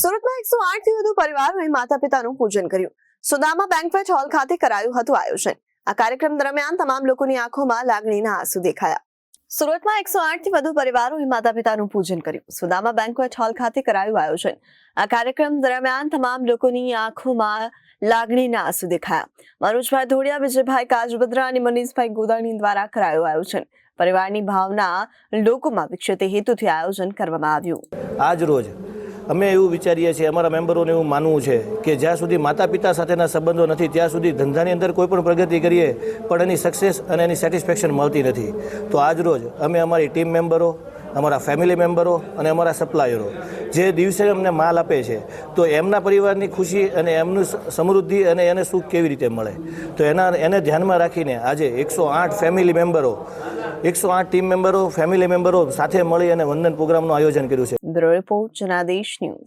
સુરતમાં 108 થી વધુ પરિવારોએ માતા પિતાનું પૂજન કર્યું. સુદામા બેન્ક્વેટ હોલ ખાતે કરાયું હતું આયોજન. આ કાર્યક્રમ દરમિયાન તમામ લોકોની આંખોમાં લાગણીના આંસુ દેખાયા. સુરતમાં 108 થી વધુ પરિવારોએ માતા પિતાનું પૂજન કર્યું. સુદામા બેન્ક્વેટ હોલ ખાતે કરાયું આયોજન. આ કાર્યક્રમ દરમિયાન તમામ લોકોની આંખોમાં લાગણીના આંસુ દેખાયા. મનોજભાઈ ધોડિયા, વિજયભાઈ કાજબદ્રા અને મનીષભાઈ ગોદાણી દ્વારા કરાયું આયોજન. પરિવારની ભાવના લોકોમાં વિકસે તે હેતુથી આયોજન કરવામાં આવ્યું. આજ રોજ અમે એવું વિચારીએ છીએ, અમારા મેમ્બરોને એવું માનવું છે કે જ્યાં સુધી માતા પિતા સાથેના સંબંધો નથી ત્યાં સુધી ધંધાની અંદર કોઈ પણ પ્રગતિ કરીએ પણ એની સક્સેસ અને એની સેટિસ્ફેક્શન મળતી નથી. તો આજ રોજ અમે અમારી ટીમ મેમ્બરો, અમારા ફેમિલી મેમ્બરો અને અમારા સપ્લાયરો જે દિવસે અમને માલ આપે છે તો એમના પરિવારની ખુશી અને એમનું સમૃદ્ધિ અને એને સુખ કેવી રીતે મળે, તો એને ધ્યાનમાં રાખીને આજે 108 ફેમિલી મેમ્બરો, 108 ટીમ મેમ્બરો, ફેમિલી મેમ્બરો સાથે મળી અને વંદન પ્રોગ્રામનું આયોજન કર્યું છે. Bureau report, Janadesh news.